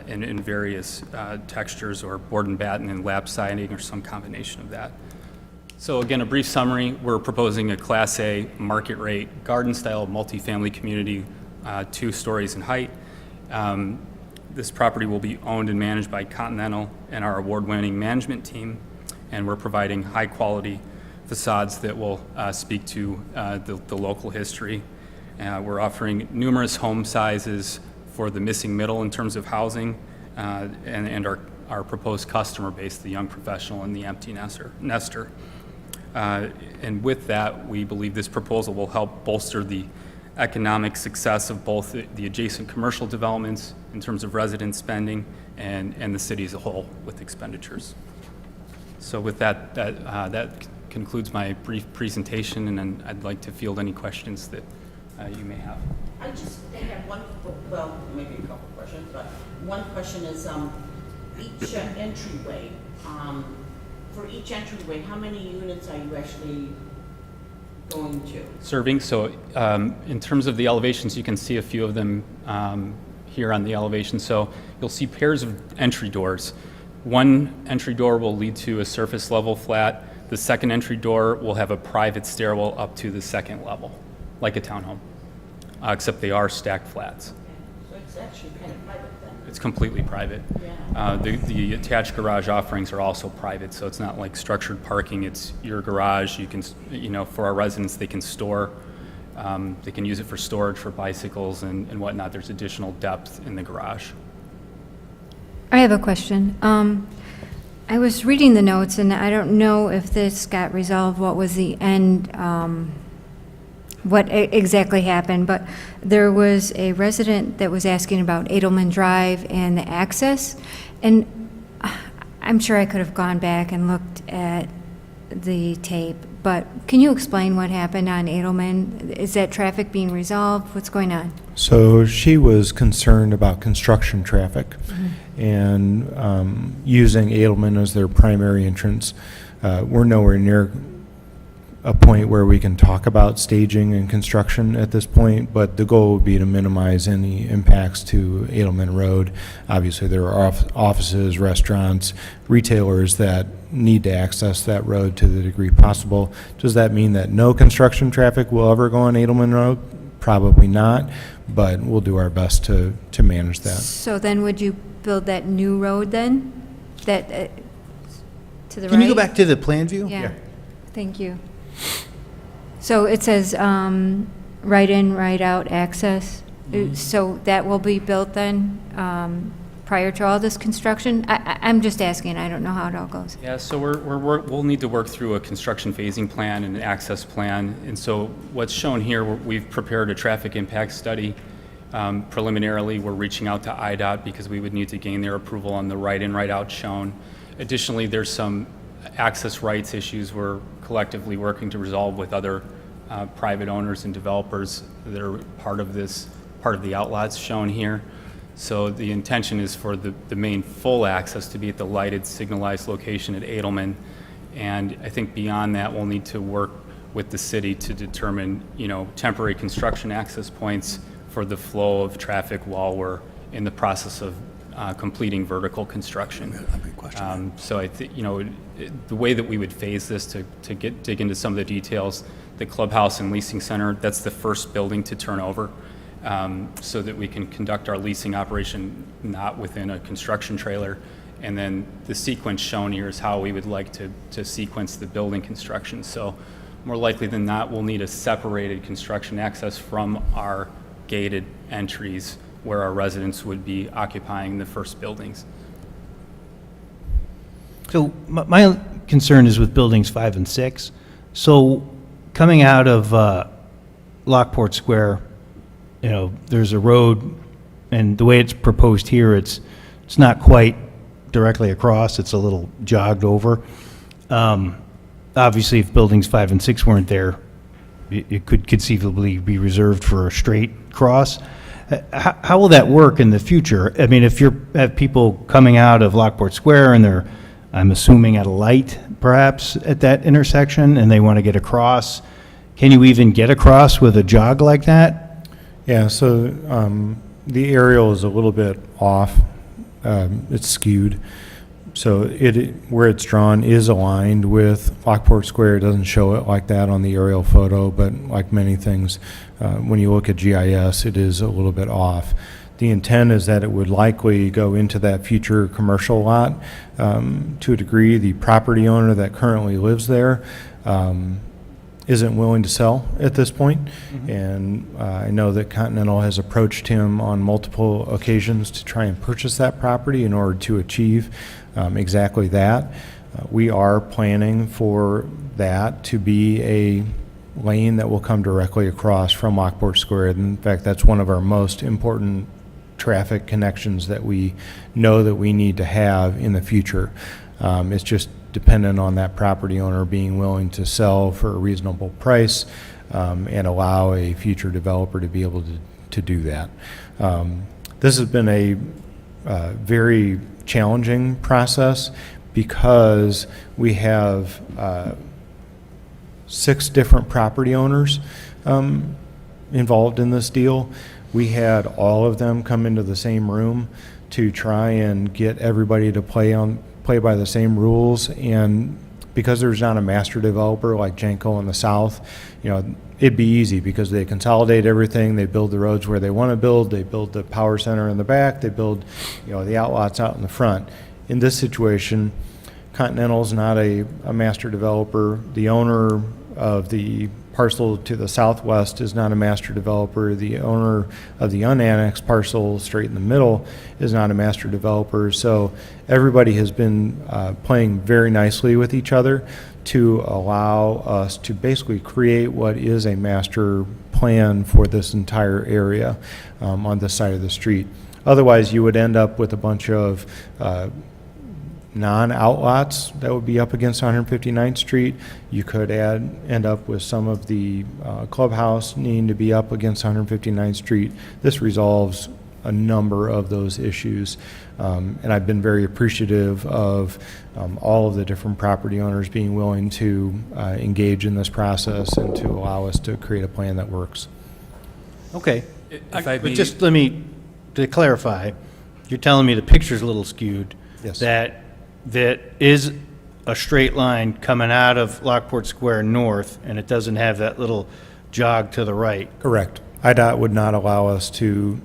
in various textures, or board and batten and lap siding, or some combination of that. So again, a brief summary. We're proposing a Class A market rate garden-style multifamily community, 2 stories in height. This property will be owned and managed by Continental and our award-winning management team, and we're providing high-quality facades that will speak to the local history. We're offering numerous home sizes for the missing middle in terms of housing, and our proposed customer base, the young professional and the empty nester. And with that, we believe this proposal will help bolster the economic success of both the adjacent commercial developments in terms of resident spending and the city as a whole with expenditures. So with that concludes my brief presentation, and then I'd like to field any questions that you may have. I just have one, well, maybe a couple questions, but one question is each entryway, for each entryway, how many units are you actually going to? Serving, so in terms of the elevations, you can see a few of them here on the elevation. So you'll see pairs of entry doors. One entry door will lead to a surface level flat. The second entry door will have a private stairwell up to the second level, like a townhome, except they are stacked flats. So it's actually kind of private then, It's completely private. The attached garage offerings are also private, so it's not like structured parking. It's your garage. You can, for our residents, they can store. They can use it for storage for bicycles and whatnot. There's additional depth in the garage. I have a question. I was reading the notes, and I don't know if this got resolved, what was the end, what exactly happened, but there was a resident that was asking about Edelman Drive and the access, and I'm sure I could have gone back and looked at the tape, but can you explain what happened on Edelman? Is that traffic being resolved? What's going on? So she was concerned about construction traffic and using Edelman as their primary entrance. We're nowhere near a point where we can talk about staging and construction at this point, but the goal would be to minimize any impacts to Edelman Road. Obviously, there are offices, restaurants, retailers that need to access that road to the degree possible. Does that mean that no construction traffic will ever go on Edelman Road? Probably not, but we'll do our best to manage that. So then would you build that new road then? That, to the right? Can you go back to the plan view? Yeah, thank you. So it says right in, right out access. So that will be built then prior to all this construction? I'm just asking, I don't know how it all goes. Yeah, so we'll need to work through a construction phasing plan and an access plan. And so what's shown here, we've prepared a traffic impact study. Preliminarily, we're reaching out to IDOT because we would need to gain their approval on the right in, right out shown. Additionally, there's some access rights issues we're collectively working to resolve with other private owners and developers that are part of the outlots shown here. So the intention is for the main full access to be at the lighted signalized location at Edelman. And I think beyond that, we'll need to work with the city to determine, temporary construction access points for the flow of traffic while we're in the process of completing vertical construction. So I think, the way that we would phase this to dig into some of the details, the clubhouse and leasing center, that's the first building to turn over, so that we can conduct our leasing operation not within a construction trailer. And then the sequence shown here is how we would like to sequence the building construction. So more likely than not, we'll need a separated construction access from our gated entries where our residents would be occupying the first buildings. So my concern is with buildings 5 and 6. So coming out of Lockport Square, there's a road, and the way it's proposed here, it's not quite directly across. It's a little jogged over. Obviously, if buildings 5 and 6 weren't there, it could conceivably be reserved for a straight cross. How will that work in the future? I mean, if you have people coming out of Lockport Square and they're, I'm assuming, at a light perhaps at that intersection, and they want to get across, can you even get across with a jog like that? Yeah, so the aerial is a little bit off. It's skewed. So where it's drawn is aligned with Lockport Square. It doesn't show it like that on the aerial photo, but like many things, when you look at GIS, it is a little bit off. The intent is that it would likely go into that future commercial lot. To a degree, the property owner that currently lives there isn't willing to sell at this point. And I know that Continental has approached him on multiple occasions to try and purchase that property in order to achieve exactly that. We are planning for that to be a lane that will come directly across from Lockport Square. In fact, that's one of our most important traffic connections that we know that we need to have in the future. It's just dependent on that property owner being willing to sell for a reasonable price and allow a future developer to be able to do that. This has been a very challenging process because we have 6 different property owners involved in this deal. We had all of them come into the same room to try and get everybody to play by the same rules, and because there's not a master developer like Genco in the south, it'd be easy because they consolidate everything, they build the roads where they want to build, they build the power center in the back, they build, the outlots out in the front. In this situation, Continental's not a master developer. The owner of the parcel to the southwest is not a master developer. The owner of the unannexed parcel straight in the middle is not a master developer. So everybody has been playing very nicely with each other to allow us to basically create what is a master plan for this entire area on this side of the street. Otherwise, you would end up with a bunch of non-outlots that would be up against 159th Street. You could end up with some of the clubhouse needing to be up against 159th Street. This resolves a number of those issues, and I've been very appreciative of all of the different property owners being willing to engage in this process and to allow us to create a plan that works. Okay. If But just to clarify, you're telling me the picture's a little skewed. Yes. That is a straight line coming out of Lockport Square north, and it doesn't have that little jog to the right. Correct. IDOT would not allow us to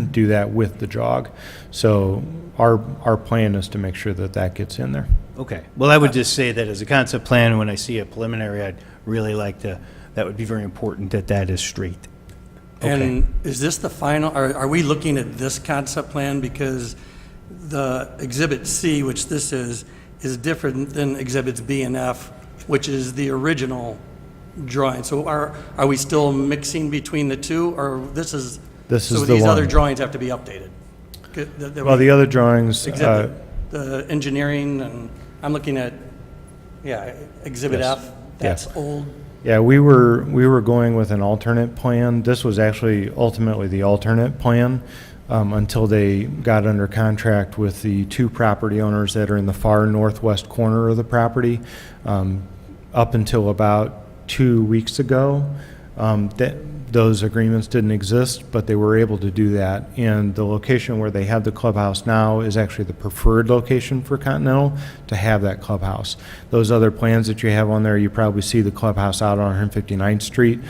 do that with the jog. So our plan is to make sure that that gets in there. Okay. Well, I would just say that as a concept plan, when I see a preliminary, I'd really like to, that would be very important that is straight. And is this the final, are we looking at this concept plan? Because the Exhibit C, which this is different than Exhibits B and F, which is the original drawing. So are we still mixing between the two, or This is so the these one. other drawings have to be updated? Well, the other drawings, The engineering, and I'm looking at, Exhibit Yes. F, that's old. yeah, we were going with an alternate plan. This was actually ultimately the alternate plan until they got under contract with the two property owners that are in the far northwest corner of the property. Up until about 2 weeks ago, those agreements didn't exist, but they were able to do that. And the location where they have the clubhouse now is actually the preferred location for Continental to have that clubhouse. Those other plans that you have on there, you probably see the clubhouse out on 159th Street.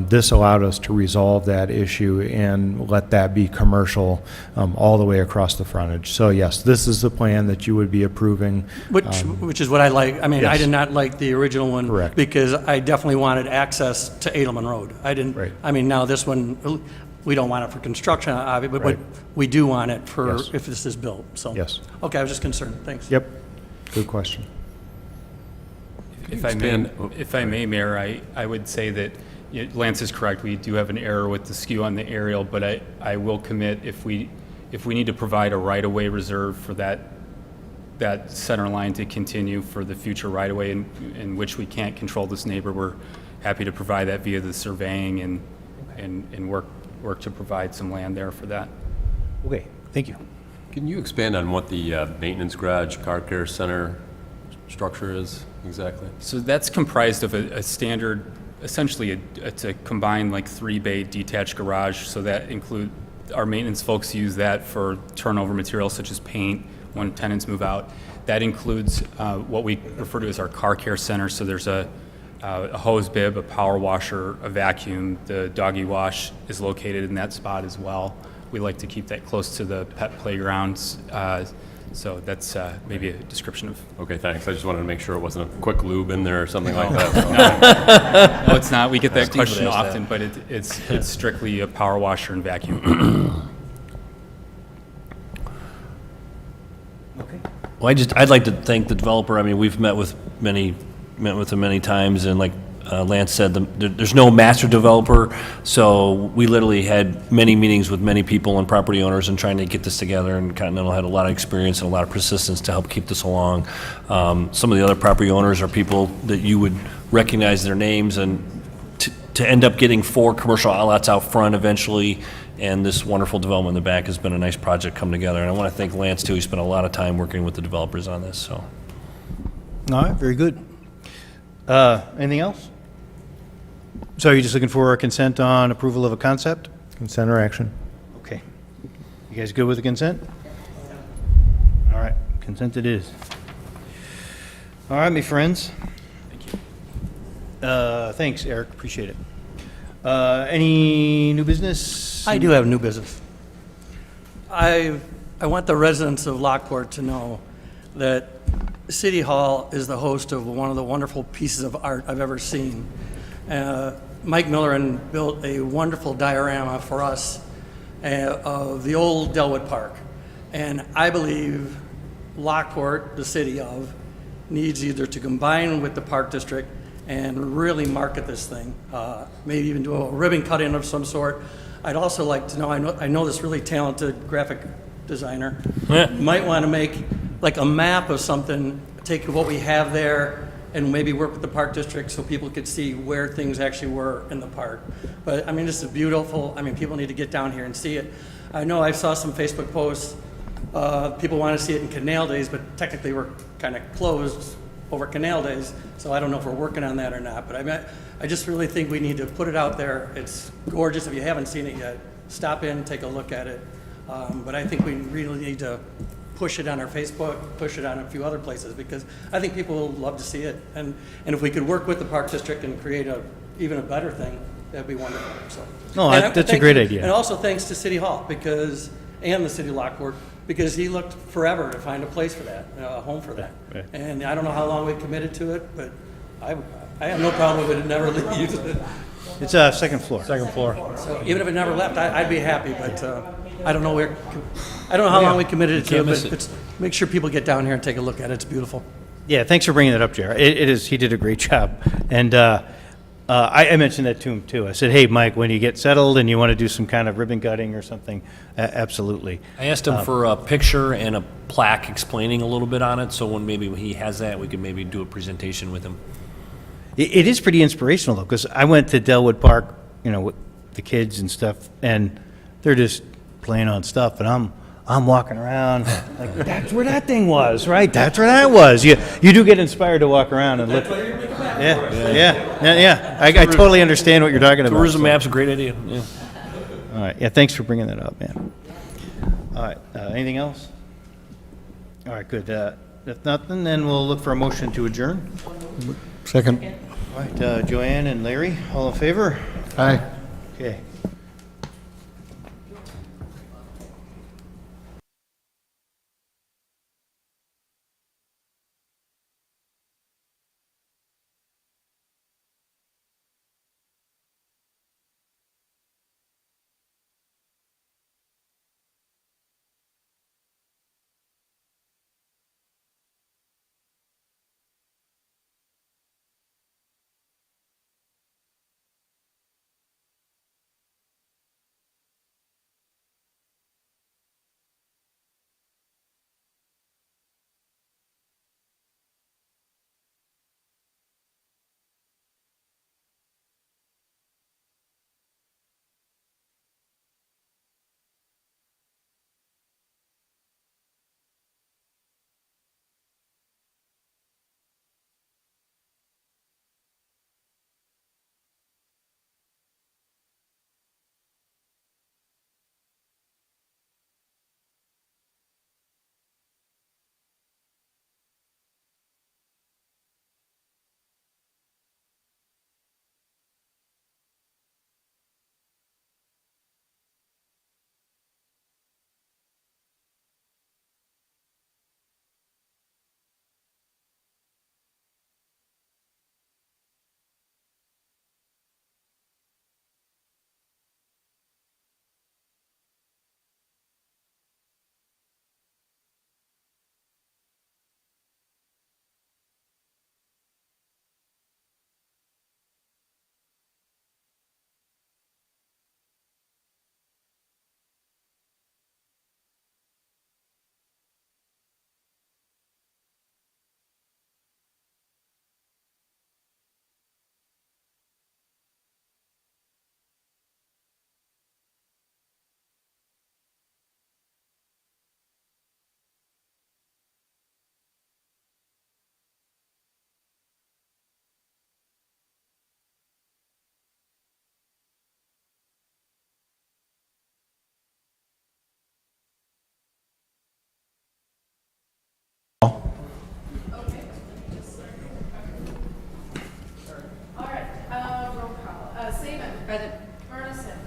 This allowed us to resolve that issue and let that be commercial all the way across the frontage. So yes, this is the plan that you would be approving. Which is what I like. I mean, I Yes. did not like the original one. Correct. Because I definitely wanted access to Edelman Road. I didn't, Right. I mean, now this one, we don't want it for construction, obviously, but Right. we do want it for Yes. if this is built, so. Yes. Okay, I was just concerned. Thanks. Yep, good question. If I may, Mayor, I would say that Lance is correct. We do have an error with the skew on the aerial, but I will commit if we need to provide a right-of-way reserve for that center line to continue for the future right-of-way in which we can't control this neighbor, we're happy to provide that via the surveying and work to provide some land there for that. Okay, thank you. Can you expand on what the maintenance garage, car care center structure is exactly? So that's comprised of a standard, essentially it's a combined like 3-bay detached garage. So that include, our maintenance folks use that for turnover materials such as paint when tenants move out. That includes what we refer to as our car care center. So there's a hose bib, a power washer, a vacuum. The doggy wash is located in that spot as well. We like to keep that close to the pet playgrounds. So that's maybe a description of. Okay, thanks. I just wanted to make sure it wasn't a quick lube in there or something like that. No, it's not. We get that question often, but it's strictly a power washer and vacuum. Okay. Well, I'd like to thank the developer. I mean, we've met with him many times, and like Lance said, there's no master developer, so we literally had many meetings with many people and property owners and trying to get this together, and Continental had a lot of experience and a lot of persistence to help keep this along. Some of the other property owners are people that you would recognize their names, and to end up getting 4 commercial outlets out front eventually, and this wonderful development in the back has been a nice project come together. And I want to thank Lance, too. He spent a lot of time working with the developers on this, so. All right, very good. Anything else? So are you just looking for a consent on approval of a concept? Consent or action? Okay. You guys good with the consent? All right, consent it is. All right, my friends. Thank you. Thanks, Eric, appreciate it. Any new business? I do have new business. I want the residents of Lockport to know that City Hall is the host of one of the wonderful pieces of art I've ever seen. Mike Millerin built a wonderful diorama for us of the old Delwood Park. And I believe Lockport, the city of, needs either to combine with the Park District and really market this thing, maybe even do a ribbon cutting of some sort. I'd also like to know, I know this really talented graphic designer might want to make like a map of something, take what we have there and maybe work with the Park District so people could see where things actually were in the park. But I mean, this is beautiful. I mean, people need to get down here and see it. I know I saw some Facebook posts, people want to see it in Canal Days, but technically we're kind of closed over Canal Days, so I don't know if we're working on that or not. But I just really think we need to put it out there. It's gorgeous. If you haven't seen it yet, stop in, take a look at it. But I think we really need to push it on our Facebook, push it on a few other places, because I think people will love to see it. And if we could work with the Park District and create even a better thing, that'd be wonderful. So. No, that's a great idea. And also thanks to City Hall and the City of Lockport, because he looked forever to find a place for that, a home for that. Yeah. And I don't know how long we committed to it, but I have no problem with it never leave. It's second floor. Second floor. So even if it never left, I'd be happy, but I don't know how long we committed to it, but make sure people get down here and take a look at it. It's beautiful. Yeah, thanks for bringing that up, Jared. It is, he did a great job. And I mentioned that to him, too. I said, hey, Mike, when you get settled and you want to do some kind of ribbon cutting or something, absolutely. I asked him for a picture and a plaque explaining a little bit on it, so when he has that, we could maybe do a presentation with him. It is pretty inspirational, though, because I went to Delwood Park, with the kids and stuff, and they're just playing on stuff, and I'm walking around like, that's where that thing was, right? That's where that was. You do get inspired to walk around and look. Yeah. I totally understand what you're talking about. Tourism map's a great idea. Yeah. All right. Yeah. Thanks for bringing that up, man. All right. Anything else? All right. Good. If nothing, then we'll look for a motion to adjourn. Second. All right. Joanne and Larry, all in favor? Aye. Okay.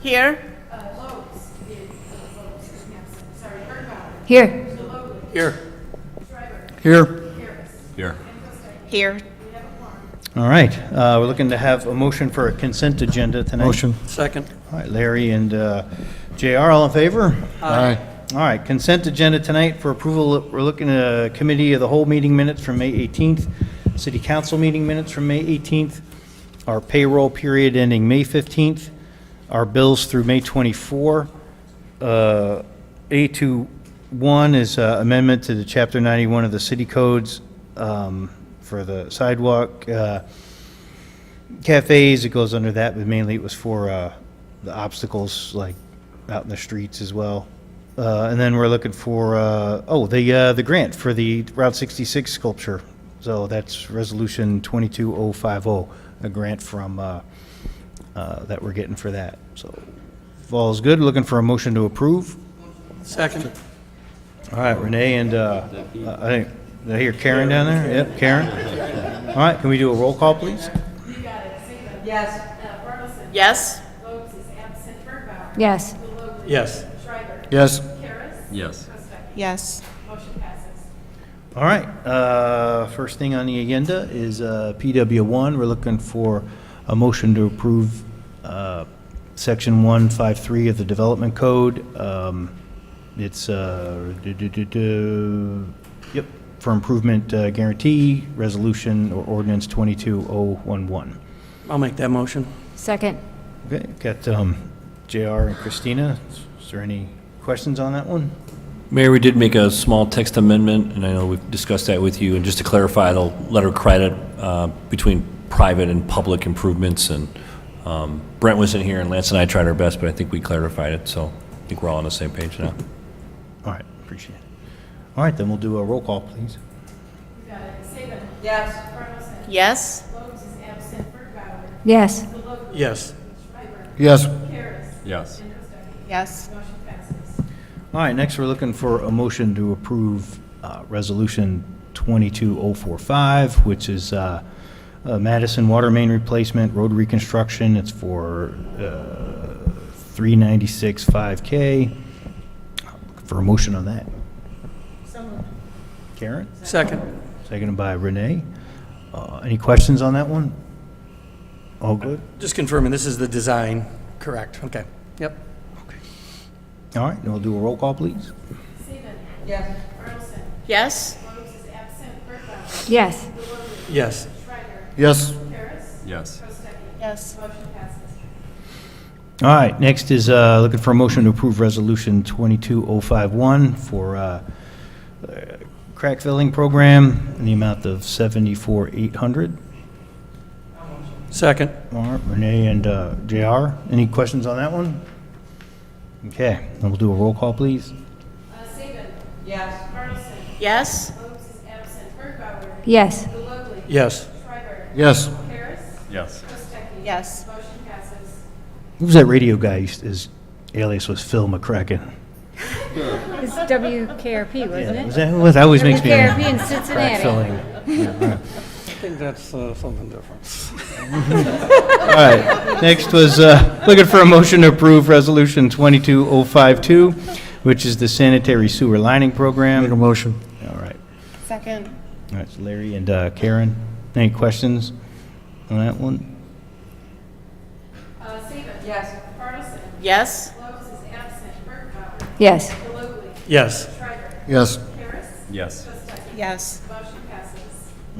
Here. Here. Here. Here. Here. Here. All right, we're looking to have a motion for a consent agenda tonight. Motion. Second. All right, Larry and JR, all in favor? Aye. All right, consent agenda tonight for approval, we're looking at a committee of the whole meeting minutes from May 18th, city council meeting minutes from May 18th, our payroll period ending May 15th, our bills through May 24. A21 is amendment to the Chapter 91 of the city codes for the sidewalk cafes. It goes under that, but mainly it was for the obstacles like out in the streets as well. And then we're looking for, the grant for the Route 66 sculpture. So that's Resolution 22050, a grant from, that we're getting for that. So if all is good, looking for a motion to approve. Second. All right, Renee and, I think, did I hear Karen down there? Yep, Karen. All right, can we do a roll call, please? Yes. Yes. Yes. Yes. Yes. Yes. Yes. All right, first thing on the agenda is PW1. We're looking for a motion to approve Section 153 of the Development Code. It's, for improvement guarantee, resolution or ordinance 22011. I'll make that motion. Second. Okay, got JR and Christina. Is there any questions on that one? Mayor, we did make a small text amendment, and I know we've discussed that with you, and just to clarify the letter of credit between private and public improvements, and Brent was in here, and Lance and I tried our best, but I think we clarified it, so I think we're all on the same page now. All right, appreciate it. All right, then we'll do a roll call, please. Yes. Yes. Yes. Yes. Yes. Yes. Yes. All right, next we're looking for a motion to approve Resolution 22045, which is Madison water main replacement, road reconstruction. It's for 396.5K. Looking for a motion on that. Karen? Second. Seconded by Renee. Any questions on that one? All good? Just confirming, this is the design, correct? Okay. Yep. All right, then we'll do a roll call, please. Yes. Yes. Yes. Yes. Yes. Yes. Yes. All right, next is looking for a motion to approve Resolution 22051 for crack filling program in the amount of $74,800. Second. All right, Renee and JR, any questions on that one? Okay, then we'll do a roll call, please. Yes. Yes. Yes. Yes. Yes. Yes. Yes. Who was that radio guy? His alias was Phil McCracken. It's WKRP, wasn't it? Was that who it was? That always makes me... WKRP in crack Cincinnati. filling. Yeah, all right. I think that's something different. All right, next was looking for a motion to approve Resolution 22052, which is the sanitary sewer lining program. Make a motion. All right. Second. All right, so Larry and Karen, any questions on that one? Yes. Yes. Yes. Yes. Yes. Yes. Yes.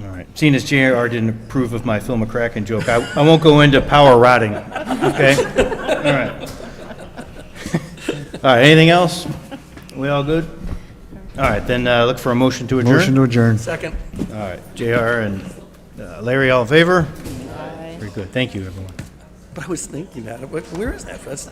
All right, seeing as JR didn't approve of my Phil McCracken joke, I won't go into power rotting, okay? All right. All right, anything else? We all good? All right, then look for a motion to adjourn. Motion to adjourn. Second. All right, JR and Larry, all in favor? Very good, thank you, everyone. But I was thinking that. Where is that? That's